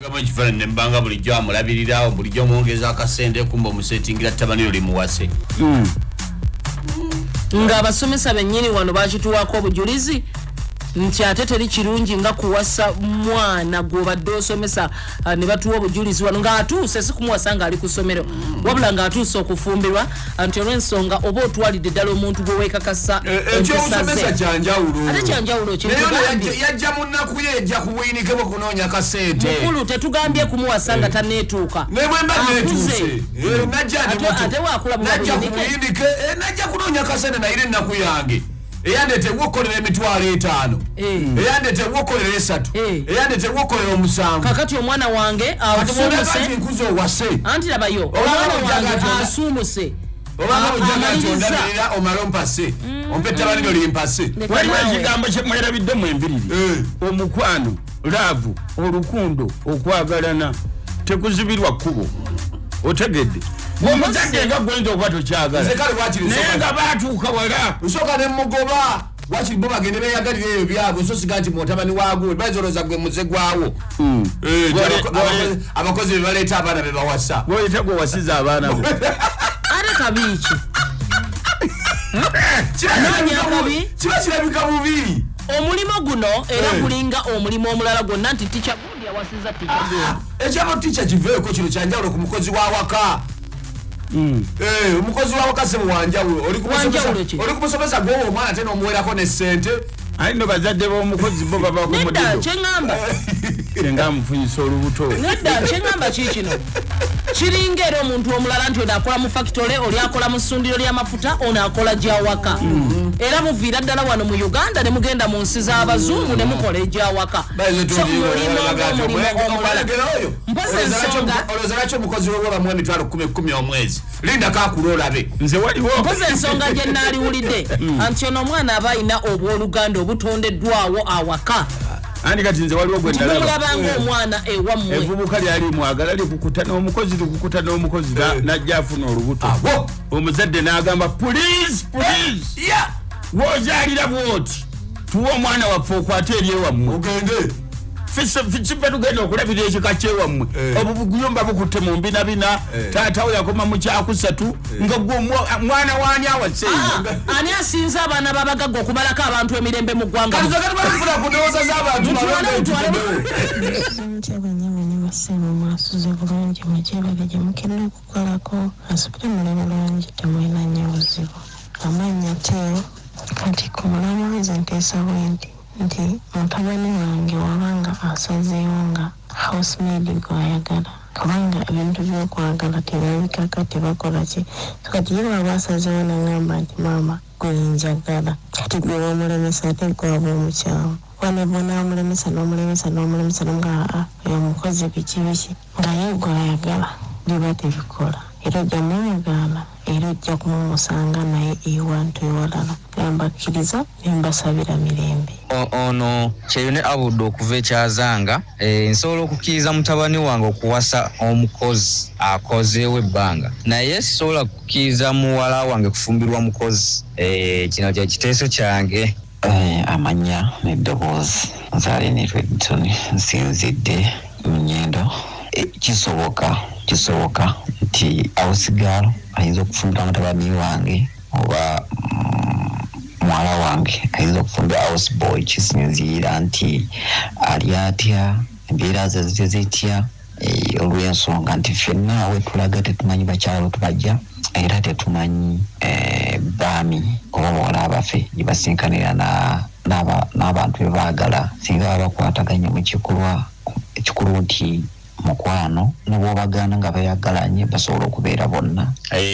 kama kifana nembanga bulijjo amulabirirawo bulijjo muongeza akasente kumba musetingira tabaniro limuwase nga abasomesa bennyini wano bakituwako obujulizi nti ate teri kirungi nga kuwasa mwana gw'obadde osomesa ne batuwa obujulizi wano ng'atuuse si kumuwasa ng'ali ku ssomero wabula ng'atuuse okufumbirwa nti olw'ensonga oba otwalidde ddala omuntu gwe weekakasa ekyomusomesa kyanjawulo ate kyanjawulo yajja mu nnaku ye ejja kuwuyinike bwe kunoonya akasente mukulu tetugambye kumuwasa nga tanneetuuka ne bwe mba neetuuse ate waakula buyinike najja kunoonya akasente nayire ennaku yange eyandete wokolera emitwalo 5 eyandete wokolera 3 eyandete wokolera 7 kakati omwana wange awasumuse nkuzo wase anti labayo omwana wange asumuse obanga ojaga kyondabirira omalompase ompeta balino limpase waliwo ekigambo kyemwerabidde mu enviriri omukwano laavu olukundo okwagalana tekuzibirwa kkubo otegedde omuzadde nga gwenza okuba tokyagala naye nga baatuuka wala nsooka ne mugoba wakiri bo bagende beyagalira eyo byabwe so siga nti mutabani waagwo bazoloza gwe muze gwawo abakozi be baleeta abaana be bawasa boyita gwe wasiza abaana bo ate kabiiki kiba kirabika bubi omulimu guno era gulinga omulimu omulala gwonna nti tica gundi awasiza tica ekyabo tica kiveeko kino kyanjawulo ku mukozi wawaka omukozi wawaka se muwanjawulo oli kumusomesa gwowo omwana ate n'omuwerako ne ssente ayi no bazadde b'omukozi bo baba ku nedda kyeŋŋamba nga amufunyisa olubuto nedda kyeŋŋamba kiikino kiringa era omuntu omulala nti ono akola mu factory oli akola mu ssundiro ly'amafuta ono akola gyawaka era muviira ddala wano mu Uganda ne mugenda mu nsi z'abazungu ne mukola egyawaka olowooza lwaki omukozi wewobamu emitwalo 10 omwezi linda kaakula olabe nze waliwo mpozi ensonga gye nnaaliwulidde anti ono omwana aba alina obwoluganda obutondeddwawo awaka andi kati nze waliwo gwe ndalabanga omwana ewammwe evubuka lyali mwagala likukuta n'omukozi najja afuna olubuto omuzadde n'agamba please woozaalira bwoti tuwa omwana waffe okwate eri ewammwe ogende fikipe tugenda okulabira ekika kyewammwe obuguyumba bukutte mu mbinabina taatawo yakoma mu kyakusatu nga gwe mwana waani awase ani asinza abaana babagagga okubalako abantu emirembe mu ggwanga mwasuze bulungi mukyebale gye mukenera okukolako asubire muli bulungi temulina nnyo buzibu amannya teo kati ku mulamuzi nteesa bwenti nti mutabani wange wabanga asazeewo nga housemaid gw'ayagala kubanga ebintu by'okwagala tebabikaka tebakola ki kati ye baba asazeewo nagamba nti maama gwenjagala kati gwe bamulemesa ate gwaba omukyawo wanebo n'amulemesa nga oyo mukozi biki nga ye gw'ayagala liba tebikola era ojja mwagaana era ojja kumumusanga naye ewantu ewalala gambakkiriza nembasabira mirembe ono kyeyune abudde okuva ekyazanga nsobola okukkiriza mutabani wange okuwasa omukozi akozeewo ebbanga naye sisobola kukkiriza muwala wange kufumbirwa mukozi kino kye kiteeso kyange amanya n'eddoboozi nzaale netweditoni nsinzidde munyendo kisoboka nti awusigalo ayinza okufumbira mutabani wange oba mwala wange ayinza okufumbira house boy kisinziira nti ali atya embeera ze zitya olw'ensonga nti ffenna we tulaga tetumanyi bakyalo tubajja era tetumanyi baami oba bawala abaffe gye basinkanira n'abantu be baagala singa baba bakwataganye mu ekikulu nti mukwano n'obwobagaana nga bayagalanye basobola okubeera bonna.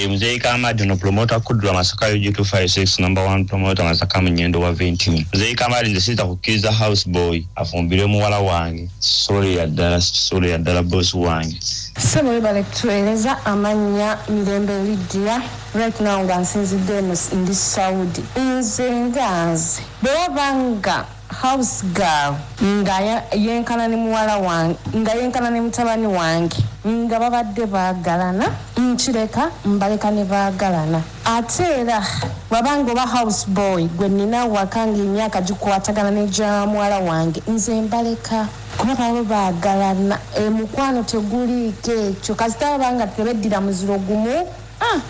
Mzee Kamadi no promoter Kudra Masaka UG256 number 1 promoter Masaka Munyendo wa 20. Mzee Kamadi nze sita kukiza house boy afumbire muwala wange sorry ya dala boss wange. Sebo bale kutueleza amanya Mirembe Lydia right now nga nsinzidde ndi Saudi nzengazi bwabanga house girl nga yenkana ne muwala wange nga yenkana ne mutabani wange nga babadde baagalana nkireka mbaleka ne baagalana ate era wabanga oba house boy gwe nina wakanga emyaka gikwatagana ne gya muwala wange nze mbaleka kuba baba bagalana mukwano teguliiko ekyo kasita banga tebeddira muziro gumu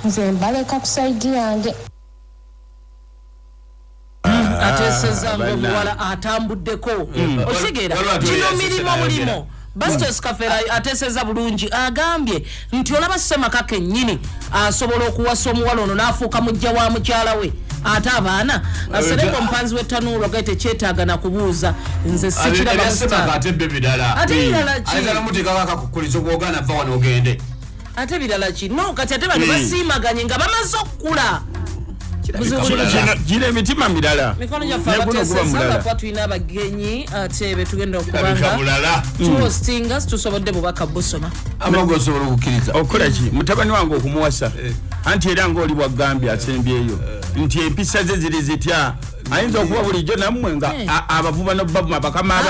nze mbaleka ku saidi yange ateseza ngomuwala atambuddeko osigera kino mirimo mulimo Bastos Kafera ateseza bulungi agambye nti olaba semaka kennyini asobola okuwasa omuwala ono n'afuuka mujja wa mukyala we ate abaana asereko mpanzi w'ettanuulo gaite kyetaaga na kubuuza nze sikiraba ate bibidala ate birala ki ayagala muteekako akakukulizo gw'ogaana va wano ogende ate birala ki no kati ate bano basiimaganye nga bamaze okukula gira emitima mirala mikono gyafateseza kuba tulina abagenyi ate betugenda okubanga tuhostinga tusobodde bubaka busoma amago osobola okukkiriza okola ki mutabani wange okumuwasa anti era ng'oli bwagambye asembyeyo nti empisa ze ziri zitya ayinza okuba bulijjo nammwe nga abavuba nobabuma bakama